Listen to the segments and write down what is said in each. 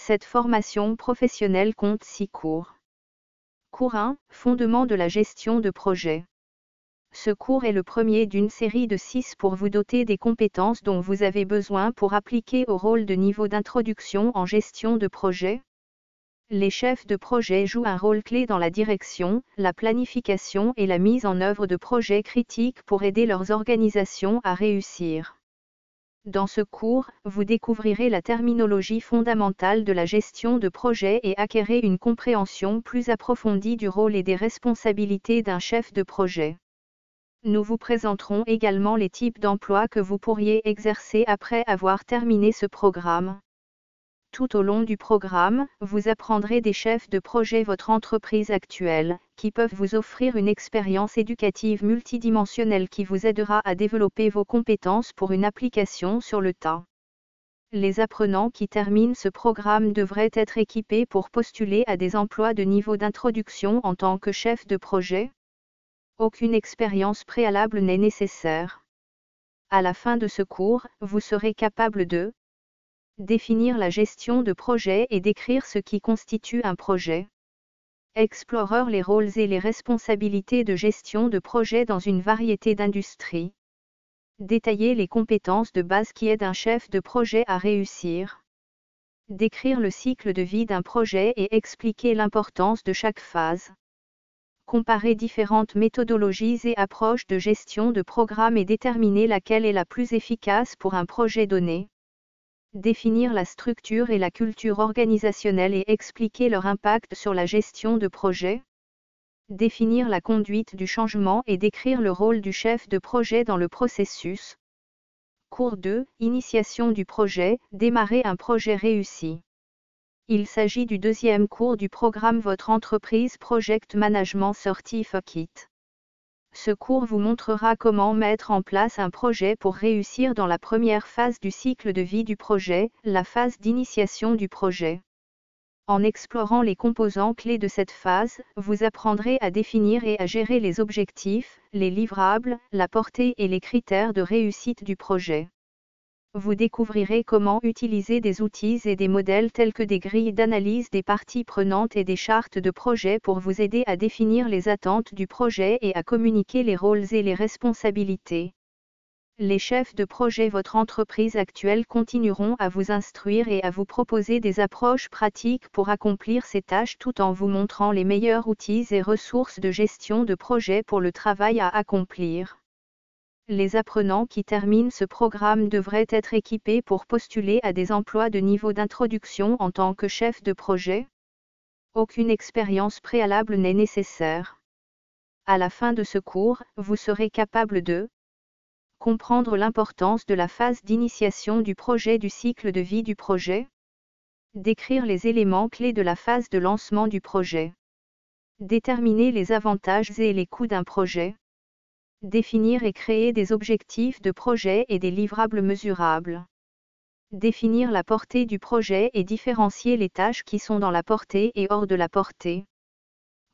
Cette formation professionnelle compte 6 cours. Cours 1, Fondement de la gestion de projet. Ce cours est le premier d'une série de 6 pour vous doter des compétences dont vous avez besoin pour appliquer au rôle de niveau d'introduction en gestion de projet. Les chefs de projet jouent un rôle clé dans la direction, la planification et la mise en œuvre de projets critiques pour aider leurs organisations à réussir. Dans ce cours, vous découvrirez la terminologie fondamentale de la gestion de projet et acquérez une compréhension plus approfondie du rôle et des responsabilités d'un chef de projet. Nous vous présenterons également les types d'emplois que vous pourriez exercer après avoir terminé ce programme. Tout au long du programme, vous apprendrez des chefs de projet votre entreprise actuelle, qui peuvent vous offrir une expérience éducative multidimensionnelle qui vous aidera à développer vos compétences pour une application sur le tas. Les apprenants qui terminent ce programme devraient être équipés pour postuler à des emplois de niveau d'introduction en tant que chef de projet. Aucune expérience préalable n'est nécessaire. À la fin de ce cours, vous serez capable de définir la gestion de projet et décrire ce qui constitue un projet. Explorer les rôles et les responsabilités de gestion de projet dans une variété d'industries. Détailler les compétences de base qui aident un chef de projet à réussir. Décrire le cycle de vie d'un projet et expliquer l'importance de chaque phase. Comparer différentes méthodologies et approches de gestion de programme et déterminer laquelle est la plus efficace pour un projet donné. Définir la structure et la culture organisationnelle et expliquer leur impact sur la gestion de projet. Définir la conduite du changement et décrire le rôle du chef de projet dans le processus. Cours 2, Initiation du projet, démarrer un projet réussi. Il s'agit du deuxième cours du programme Votre entreprise Project Management Certificate. Ce cours vous montrera comment mettre en place un projet pour réussir dans la première phase du cycle de vie du projet, la phase d'initiation du projet. En explorant les composants clés de cette phase, vous apprendrez à définir et à gérer les objectifs, les livrables, la portée et les critères de réussite du projet. Vous découvrirez comment utiliser des outils et des modèles tels que des grilles d'analyse des parties prenantes et des chartes de projet pour vous aider à définir les attentes du projet et à communiquer les rôles et les responsabilités. Les chefs de projet votre entreprise actuelle continueront à vous instruire et à vous proposer des approches pratiques pour accomplir ces tâches tout en vous montrant les meilleurs outils et ressources de gestion de projet pour le travail à accomplir. Les apprenants qui terminent ce programme devraient être équipés pour postuler à des emplois de niveau d'introduction en tant que chef de projet. Aucune expérience préalable n'est nécessaire. À la fin de ce cours, vous serez capable de comprendre l'importance de la phase d'initiation du projet du cycle de vie du projet. Décrire les éléments clés de la phase de lancement du projet. Déterminer les avantages et les coûts d'un projet. Définir et créer des objectifs de projet et des livrables mesurables. Définir la portée du projet et différencier les tâches qui sont dans la portée et hors de la portée.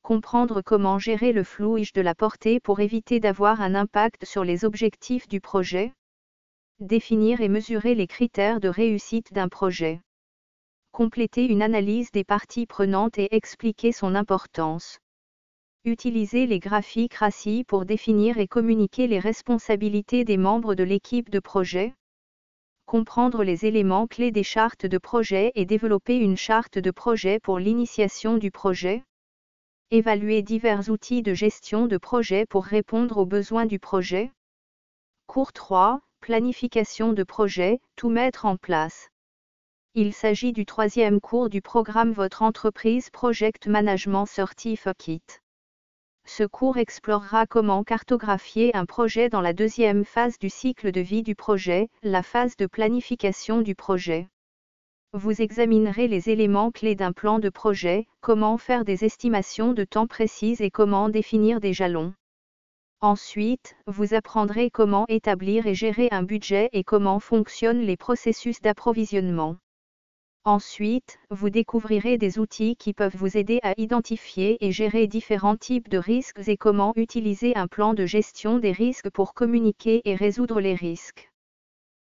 Comprendre comment gérer le flouage de la portée pour éviter d'avoir un impact sur les objectifs du projet. Définir et mesurer les critères de réussite d'un projet. Compléter une analyse des parties prenantes et expliquer son importance. Utiliser les graphiques RACI pour définir et communiquer les responsabilités des membres de l'équipe de projet. Comprendre les éléments clés des chartes de projet et développer une charte de projet pour l'initiation du projet. Évaluer divers outils de gestion de projet pour répondre aux besoins du projet. Cours 3, Planification de projet, tout mettre en place. Il s'agit du troisième cours du programme Votre entreprise Project Management Certificate. Ce cours explorera comment cartographier un projet dans la deuxième phase du cycle de vie du projet, la phase de planification du projet. Vous examinerez les éléments clés d'un plan de projet, comment faire des estimations de temps précises et comment définir des jalons. Ensuite, vous apprendrez comment établir et gérer un budget et comment fonctionnent les processus d'approvisionnement. Ensuite, vous découvrirez des outils qui peuvent vous aider à identifier et gérer différents types de risques et comment utiliser un plan de gestion des risques pour communiquer et résoudre les risques.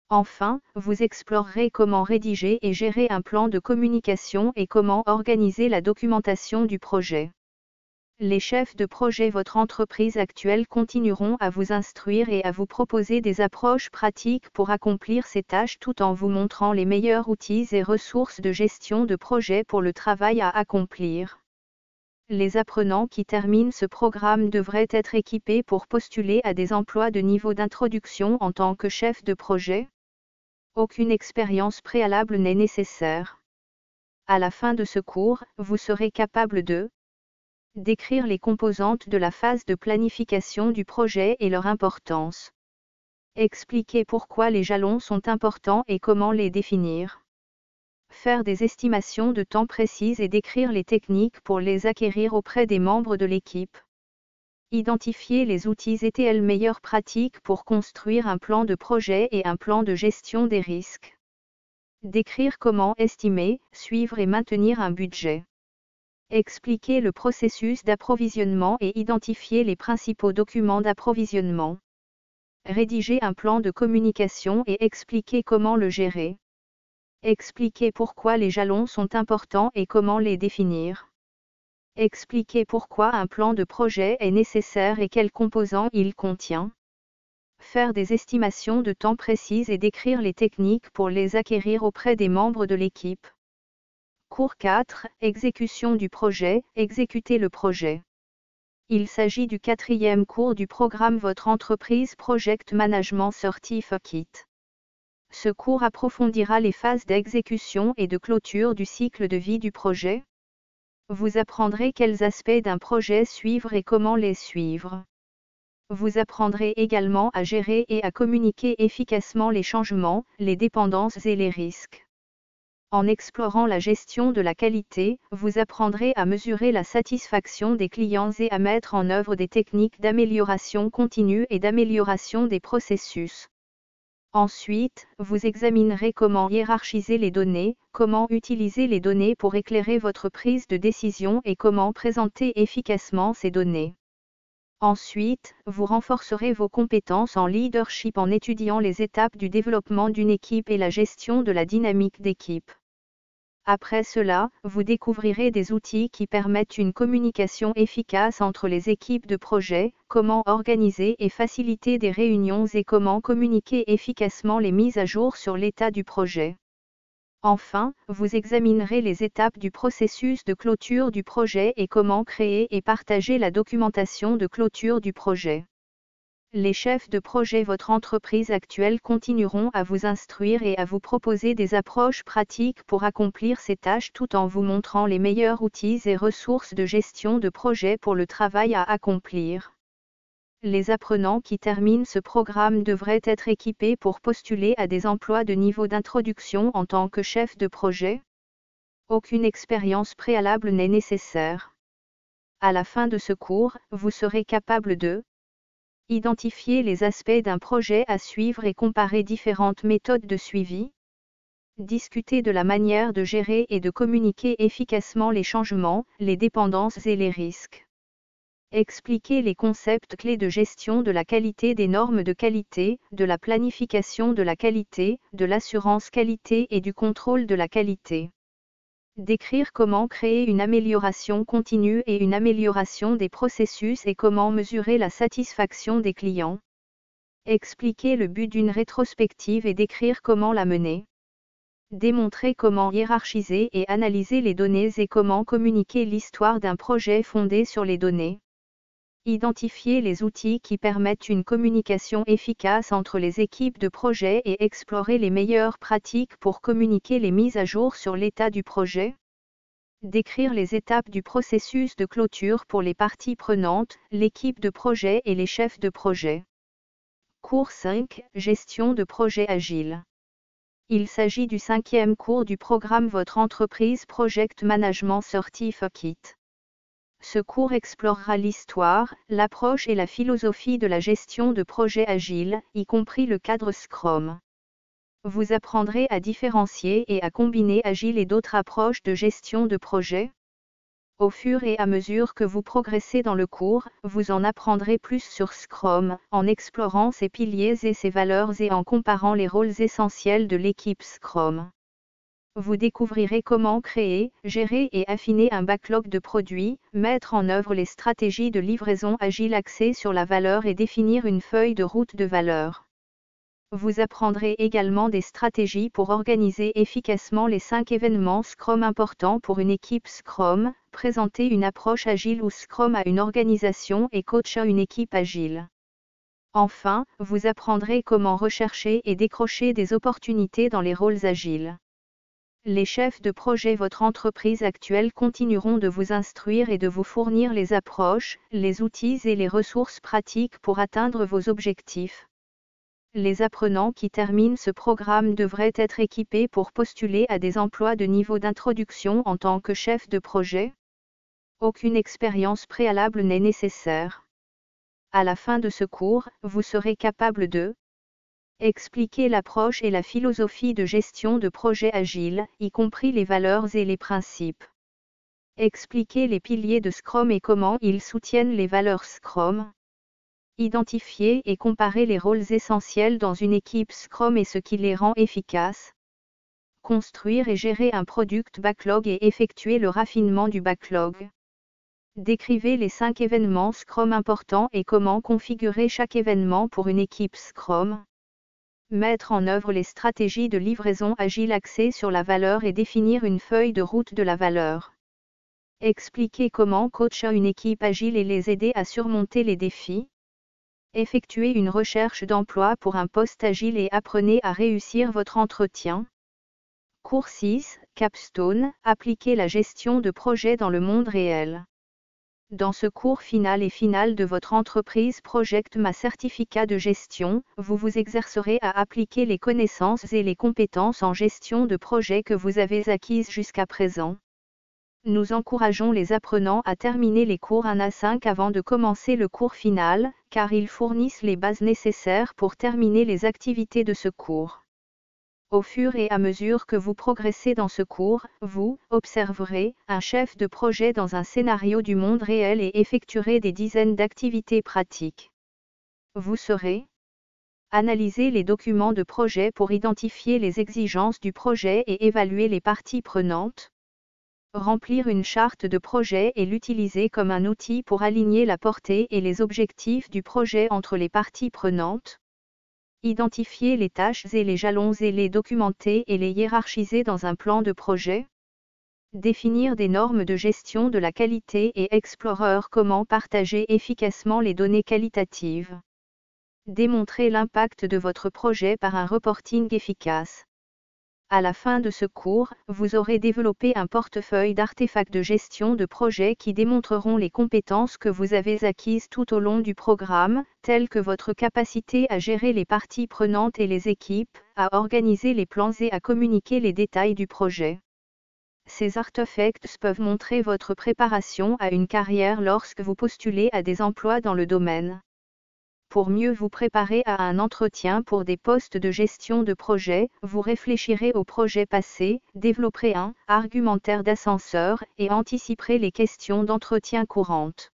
Enfin, vous explorerez comment rédiger et gérer un plan de communication et comment organiser la documentation du projet. Les chefs de projet votre entreprise actuelle continueront à vous instruire et à vous proposer des approches pratiques pour accomplir ces tâches tout en vous montrant les meilleurs outils et ressources de gestion de projet pour le travail à accomplir. Les apprenants qui terminent ce programme devraient être équipés pour postuler à des emplois de niveau d'introduction en tant que chef de projet. Aucune expérience préalable n'est nécessaire. À la fin de ce cours, vous serez capable de décrire les composantes de la phase de planification du projet et leur importance. Expliquer pourquoi les jalons sont importants et comment les définir. Faire des estimations de temps précises et décrire les techniques pour les acquérir auprès des membres de l'équipe. Identifier les outils ETL meilleures pratiques pour construire un plan de projet et un plan de gestion des risques. Décrire comment estimer, suivre et maintenir un budget. Expliquer le processus d'approvisionnement et identifier les principaux documents d'approvisionnement. Rédiger un plan de communication et expliquer comment le gérer. Expliquer pourquoi les jalons sont importants et comment les définir. Expliquer pourquoi un plan de projet est nécessaire et quels composants il contient. Faire des estimations de temps précises et décrire les techniques pour les acquérir auprès des membres de l'équipe. Cours 4, exécution du projet, exécuter le projet. Il s'agit du 4e cours du programme Votre entreprise Project Management Certificate. Ce cours approfondira les phases d'exécution et de clôture du cycle de vie du projet. Vous apprendrez quels aspects d'un projet suivre et comment les suivre. Vous apprendrez également à gérer et à communiquer efficacement les changements, les dépendances et les risques. En explorant la gestion de la qualité, vous apprendrez à mesurer la satisfaction des clients et à mettre en œuvre des techniques d'amélioration continue et d'amélioration des processus. Ensuite, vous examinerez comment hiérarchiser les données, comment utiliser les données pour éclairer votre prise de décision et comment présenter efficacement ces données. Ensuite, vous renforcerez vos compétences en leadership en étudiant les étapes du développement d'une équipe et la gestion de la dynamique d'équipe. Après cela, vous découvrirez des outils qui permettent une communication efficace entre les équipes de projet, comment organiser et faciliter des réunions et comment communiquer efficacement les mises à jour sur l'état du projet. Enfin, vous examinerez les étapes du processus de clôture du projet et comment créer et partager la documentation de clôture du projet. Les chefs de projet votre entreprise actuelle continueront à vous instruire et à vous proposer des approches pratiques pour accomplir ces tâches tout en vous montrant les meilleurs outils et ressources de gestion de projet pour le travail à accomplir. Les apprenants qui terminent ce programme devraient être équipés pour postuler à des emplois de niveau d'introduction en tant que chef de projet. Aucune expérience préalable n'est nécessaire. À la fin de ce cours, vous serez capable de identifier les aspects d'un projet à suivre et comparer différentes méthodes de suivi. Discuter de la manière de gérer et de communiquer efficacement les changements, les dépendances et les risques. Expliquer les concepts clés de gestion de la qualité des normes de qualité, de la planification de la qualité, de l'assurance qualité et du contrôle de la qualité. Décrire comment créer une amélioration continue et une amélioration des processus et comment mesurer la satisfaction des clients. Expliquer le but d'une rétrospective et décrire comment la mener. Démontrer comment hiérarchiser et analyser les données et comment communiquer l'histoire d'un projet fondé sur les données. Identifier les outils qui permettent une communication efficace entre les équipes de projet et explorer les meilleures pratiques pour communiquer les mises à jour sur l'état du projet. Décrire les étapes du processus de clôture pour les parties prenantes, l'équipe de projet et les chefs de projet. Cours 5, Gestion de projet agile. Il s'agit du 5e cours du programme Votre entreprise Project Management Certificate. Ce cours explorera l'histoire, l'approche et la philosophie de la gestion de projets agiles, y compris le cadre Scrum. Vous apprendrez à différencier et à combiner agile et d'autres approches de gestion de projet. Au fur et à mesure que vous progressez dans le cours, vous en apprendrez plus sur Scrum, en explorant ses piliers et ses valeurs et en comparant les rôles essentiels de l'équipe Scrum. Vous découvrirez comment créer, gérer et affiner un backlog de produits, mettre en œuvre les stratégies de livraison agile axées sur la valeur et définir une feuille de route de valeur. Vous apprendrez également des stratégies pour organiser efficacement les 5 événements Scrum importants pour une équipe Scrum, présenter une approche agile ou Scrum à une organisation et coacher une équipe agile. Enfin, vous apprendrez comment rechercher et décrocher des opportunités dans les rôles agiles. Les chefs de projet votre entreprise actuelle continueront de vous instruire et de vous fournir les approches, les outils et les ressources pratiques pour atteindre vos objectifs. Les apprenants qui terminent ce programme devraient être équipés pour postuler à des emplois de niveau d'introduction en tant que chef de projet. Aucune expérience préalable n'est nécessaire. À la fin de ce cours, vous serez capable de expliquer l'approche et la philosophie de gestion de projet agile, y compris les valeurs et les principes. Expliquer les piliers de Scrum et comment ils soutiennent les valeurs Scrum. Identifier et comparer les rôles essentiels dans une équipe Scrum et ce qui les rend efficaces. Construire et gérer un product backlog et effectuer le raffinement du backlog. Décrivez les 5 événements Scrum importants et comment configurer chaque événement pour une équipe Scrum. Mettre en œuvre les stratégies de livraison agile axées sur la valeur et définir une feuille de route de la valeur. Expliquer comment coacher une équipe agile et les aider à surmonter les défis. Effectuez une recherche d'emploi pour un poste agile et apprenez à réussir votre entretien. Cours 6, Capstone, appliquer la gestion de projet dans le monde réel. Dans ce cours final de votre entreprise Project Ma certificat de gestion, vous vous exercerez à appliquer les connaissances et les compétences en gestion de projet que vous avez acquises jusqu'à présent. Nous encourageons les apprenants à terminer les cours 1 à 5 avant de commencer le cours final, car ils fournissent les bases nécessaires pour terminer les activités de ce cours. Au fur et à mesure que vous progressez dans ce cours, vous observerez un chef de projet dans un scénario du monde réel et effectuerez des dizaines d'activités pratiques. Vous saurez analyser les documents de projet pour identifier les exigences du projet et évaluer les parties prenantes. Remplir une charte de projet et l'utiliser comme un outil pour aligner la portée et les objectifs du projet entre les parties prenantes. Identifier les tâches et les jalons et les documenter et les hiérarchiser dans un plan de projet. Définir des normes de gestion de la qualité et explorer comment partager efficacement les données qualitatives. Démontrer l'impact de votre projet par un reporting efficace. À la fin de ce cours, vous aurez développé un portefeuille d'artefacts de gestion de projet qui démontreront les compétences que vous avez acquises tout au long du programme, telles que votre capacité à gérer les parties prenantes et les équipes, à organiser les plans et à communiquer les détails du projet. Ces artefacts peuvent montrer votre préparation à une carrière lorsque vous postulez à des emplois dans le domaine. Pour mieux vous préparer à un entretien pour des postes de gestion de projet, vous réfléchirez au projet passé, développerez un argumentaire d'ascenseur et anticiperez les questions d'entretien courantes.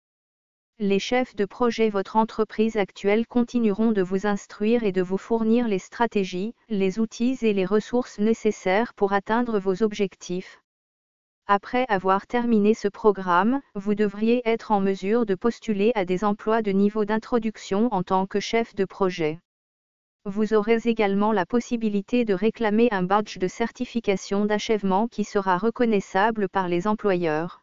Les chefs de projet votre entreprise actuelle continueront de vous instruire et de vous fournir les stratégies, les outils et les ressources nécessaires pour atteindre vos objectifs. Après avoir terminé ce programme, vous devriez être en mesure de postuler à des emplois de niveau d'introduction en tant que chef de projet. Vous aurez également la possibilité de réclamer un badge de certification d'achèvement qui sera reconnaissable par les employeurs.